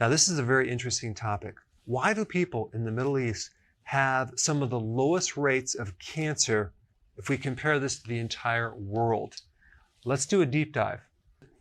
Now, this is a very interesting topic. Why do people in the Middle East have some of the lowest rates of cancer if we compare this to the entire world? Let's do a deep dive.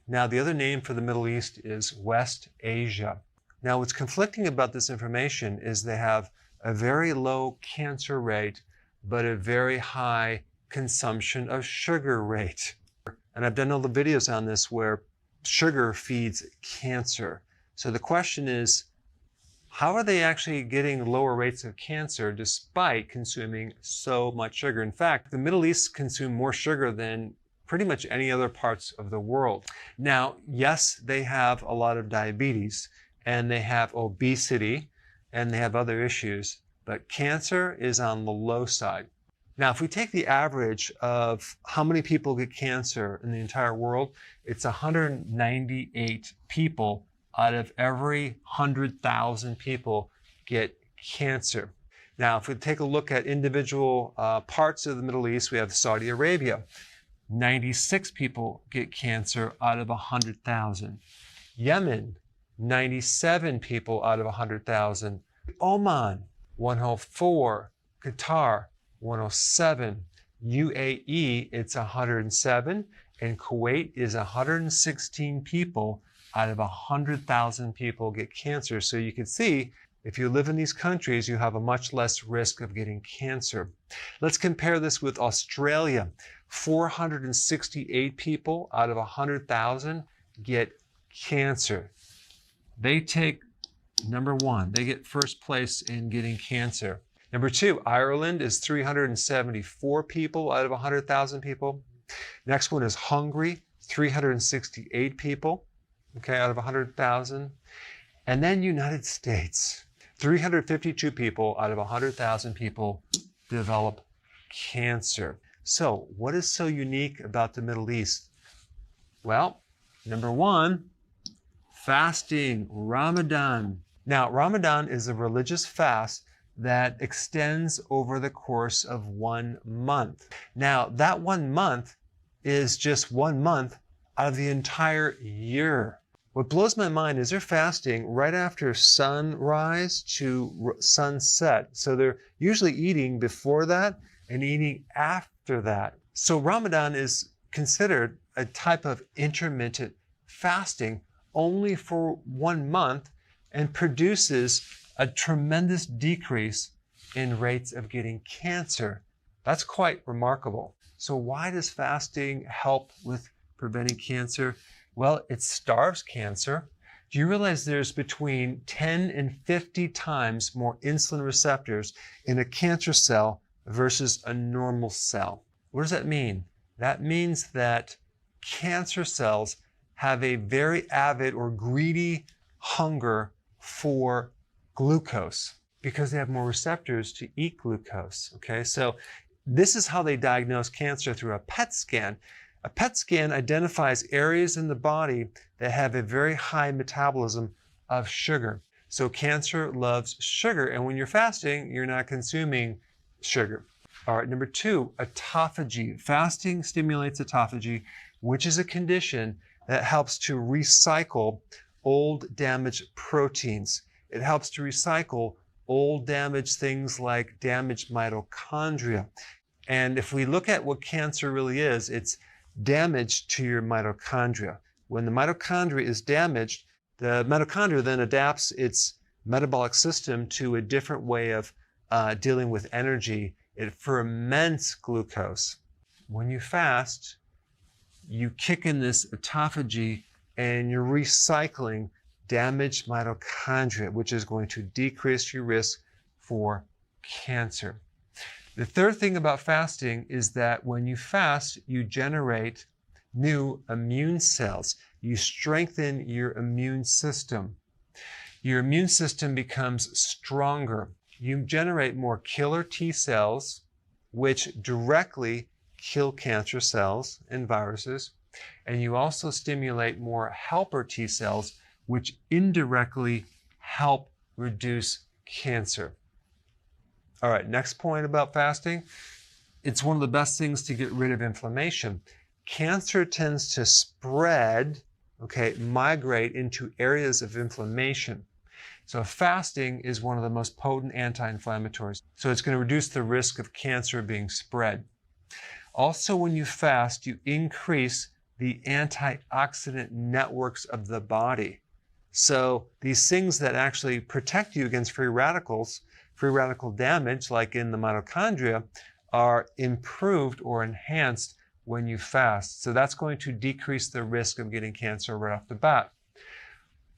Now, the other name for the Middle East is West Asia. Now, what's conflicting about this information is they have a very low cancer rate, but a very high consumption of sugar rate. And I've done all the videos on this where sugar feeds cancer. So the question is, how are they actually getting lower rates of cancer despite consuming so much sugar? In fact, the Middle East consume more sugar than pretty much any other parts of the world. Now, yes, they have a lot of diabetes and they have obesity and they have other issues, but cancer is on the low side. Now, if we take the average of how many people get cancer in the entire world, it's 198 people out of every 100,000 people get cancer. Now, if we take a look at individual parts of the Middle East, we have Saudi Arabia. 96 people get cancer out of 100,000. Yemen, 97 people out of 100,000. Oman, 104. Qatar, 107. UAE, it's 107. And Kuwait is 116 people out of 100,000 people get cancer. So you can see, if you live in these countries, you have a much less risk of getting cancer. Let's compare this with Australia. 468 people out of 100,000 get cancer. They take number one. They get first place in getting cancer. Number two, Ireland is 374 people out of 100,000 people. Next one is Hungary, 368 people, okay, out of 100,000. And then United States, 352 people out of 100,000 people develop cancer. So what is so unique about the Middle East? Well, number one, fasting, Ramadan. Now, Ramadan is a religious fast that extends over the course of 1 month. Now, that 1 month is just 1 month out of the entire year. What blows my mind is they're fasting right after sunrise to sunset. So they're usually eating before that and eating after that. So Ramadan is considered a type of intermittent fasting only for 1 month and produces a tremendous decrease in rates of getting cancer. That's quite remarkable. So why does fasting help with preventing cancer? Well, it starves cancer. Do you realize there's between 10 and 50 times more insulin receptors in a cancer cell versus a normal cell? What does that mean? That means that cancer cells have a very avid or greedy hunger for glucose because they have more receptors to eat glucose. Okay, so this is how they diagnose cancer through a PET scan. A PET scan identifies areas in the body that have a very high metabolism of sugar. So cancer loves sugar, and when you're fasting, you're not consuming sugar. All right, number two, autophagy. Fasting stimulates autophagy, which is a condition that helps to recycle old damaged proteins. It helps to recycle old damaged things like damaged mitochondria. And if we look at what cancer really is, it's damage to your mitochondria. When the mitochondria is damaged, the mitochondria then adapts its metabolic system to a different way of dealing with energy. It ferments glucose. When you fast, you kick in this autophagy and you're recycling damaged mitochondria, which is going to decrease your risk for cancer. The third thing about fasting is that when you fast, you generate new immune cells. You strengthen your immune system. Your immune system becomes stronger. You generate more killer T cells, which directly kill cancer cells and viruses. And you also stimulate more helper T cells, which indirectly help reduce cancer. All right, next point about fasting. It's one of the best things to get rid of inflammation. Cancer tends to spread, migrate into areas of inflammation. So fasting is one of the most potent anti-inflammatories. So it's going to reduce the risk of cancer being spread. Also, when you fast, you increase the antioxidant networks of the body. So these things that actually protect you against free radical damage, like in the mitochondria, are improved or enhanced when you fast. So that's going to decrease the risk of getting cancer right off the bat.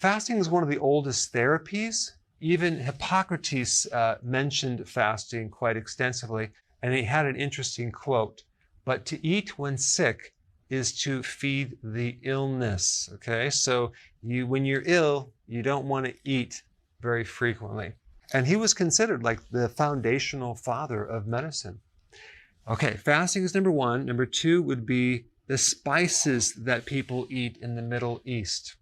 Fasting is one of the oldest therapies. Even Hippocrates mentioned fasting quite extensively, and he had an interesting quote. But to eat when sick is to feed the illness. Okay, so when you're ill, you don't want to eat very frequently. And he was considered like the foundational father of medicine. Okay, fasting is number one. Number two would be the spices that people eat in the Middle East.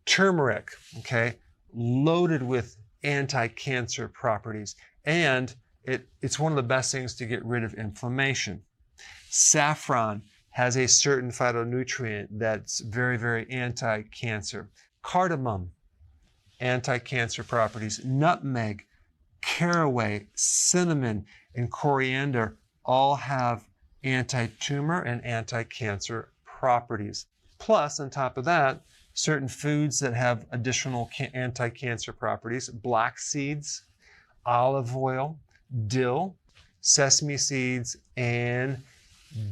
Turmeric, okay, loaded with anti-cancer properties, and it's one of the best things to get rid of inflammation. Saffron has a certain phytonutrient that's very, very anti-cancer. Cardamom, anti-cancer properties. Nutmeg, caraway, cinnamon, and coriander all have anti-tumor and anti-cancer properties. Plus, on top of that, certain foods that have additional anti-cancer properties: black seeds, olive oil, dill, sesame seeds, and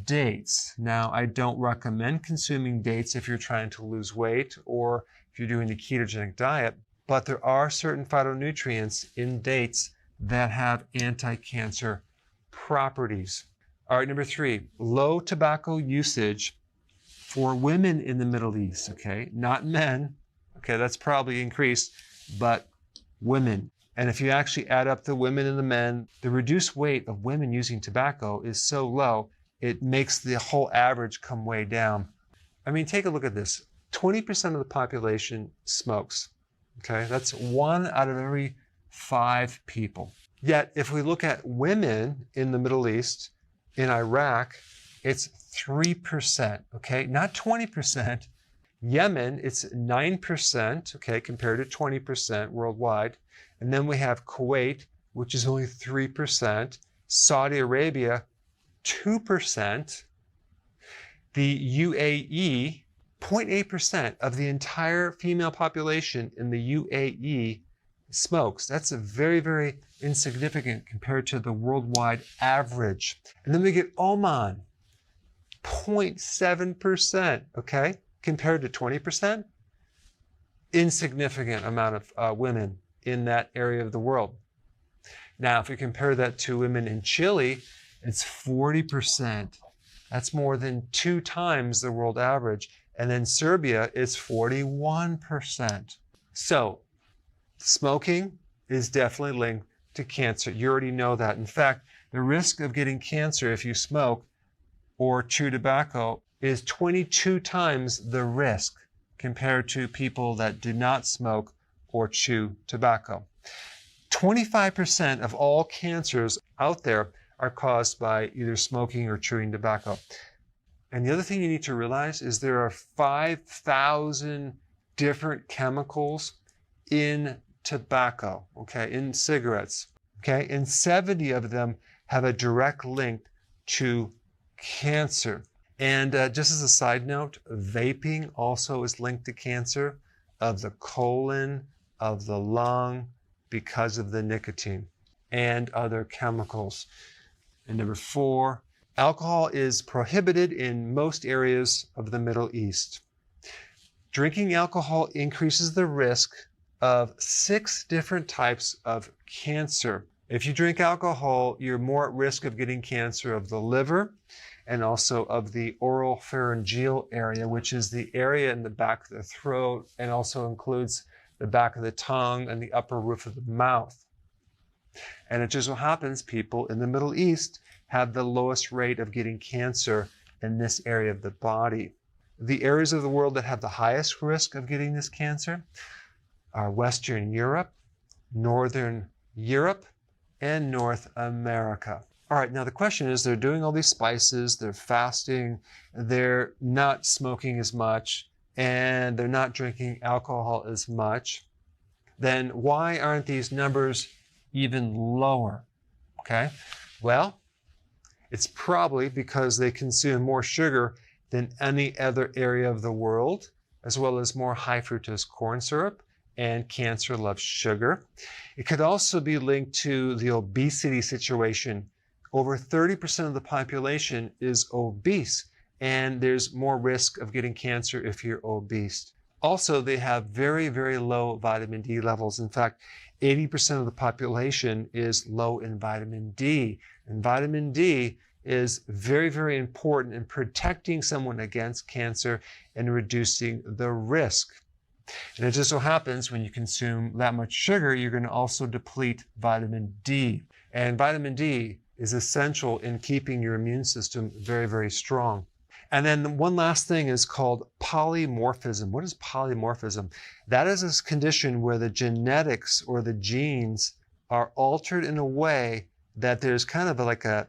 dates. Now, I don't recommend consuming dates if you're trying to lose weight or if you're doing a ketogenic diet, but there are certain phytonutrients in dates that have anti-cancer properties. All right, number three, low tobacco usage for women in the Middle East, okay? Not men, okay, that's probably increased, but women. And if you actually add up the women and the men, the reduced weight of women using tobacco is so low, it makes the whole average come way down. I mean, take a look at this. 20% of the population smokes, okay? That's 1 out of every 5 people. Yet, if we look at women in the Middle East, in Iraq, it's 3%, okay? Not 20%. Yemen, it's 9%, okay, compared to 20% worldwide. And then we have Kuwait, which is only 3%. Saudi Arabia, 2%. The UAE, 0.8% of the entire female population in the UAE smokes. That's a very, very insignificant compared to the worldwide average. And then we get Oman, 0.7%, okay, compared to 20%. Insignificant amount of women in that area of the world. Now, if we compare that to women in Chile, it's 40%. That's more than 2 times the world average. And then Serbia is 41%. So smoking is definitely linked to cancer. You already know that. In fact, the risk of getting cancer if you smoke or chew tobacco is 22 times the risk compared to people that do not smoke or chew tobacco. 25% of all cancers out there are caused by either smoking or chewing tobacco. And the other thing you need to realize is there are 5,000 different chemicals in tobacco, okay, in cigarettes, okay, and 70 of them have a direct link to cancer. And just as a side note, vaping also is linked to cancer of the colon, of the lung, because of the nicotine and other chemicals. And number 4, alcohol is prohibited in most areas of the Middle East. Drinking alcohol increases the risk of 6 different types of cancer. If you drink alcohol, you're more at risk of getting cancer of the liver and also of the oropharyngeal area, which is the area in the back of the throat and also includes the back of the tongue and the upper roof of the mouth. And it just so happens people in the Middle East have the lowest rate of getting cancer in this area of the body. The areas of the world that have the highest risk of getting this cancer are Western Europe, Northern Europe, and North America. All right, now the question is, they're doing all these spices, they're fasting, they're not smoking as much, and they're not drinking alcohol as much. then why aren't these numbers even lower? Okay, well, it's probably because they consume more sugar than any other area of the world, as well as more high fructose corn syrup, and cancer loves sugar. It could also be linked to the obesity situation. Over 30% of the population is obese, and there's more risk of getting cancer if you're obese. Also, they have very, very low vitamin D levels. In fact, 80% of the population is low in vitamin D. And vitamin D is very, very important in protecting someone against cancer and reducing the risk. And it just so happens when you consume that much sugar, you're going to also deplete vitamin D. And vitamin D is essential in keeping your immune system very, very strong. And then one last thing is called polymorphism. What is polymorphism? That is a condition where the genetics or the genes are altered in a way that there's kind of like a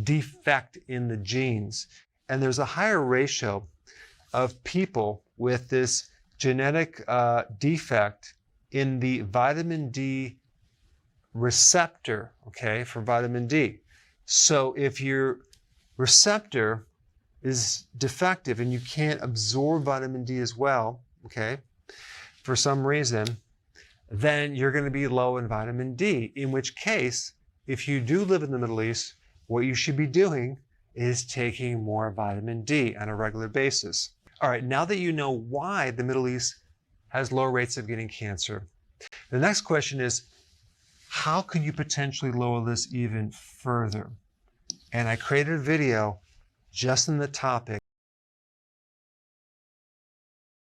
defect in the genes. And there's a higher ratio of people with this genetic defect in the vitamin D receptor, okay, for vitamin D. So if your receptor is defective and you can't absorb vitamin D as well, okay, for some reason, then you're going to be low in vitamin D, in which case, if you do live in the Middle East, what you should be doing is taking more vitamin D on a regular basis. All right, now that you know why the Middle East has low rates of getting cancer, the next question is, how can you potentially lower this even further? And I created a video just on the topic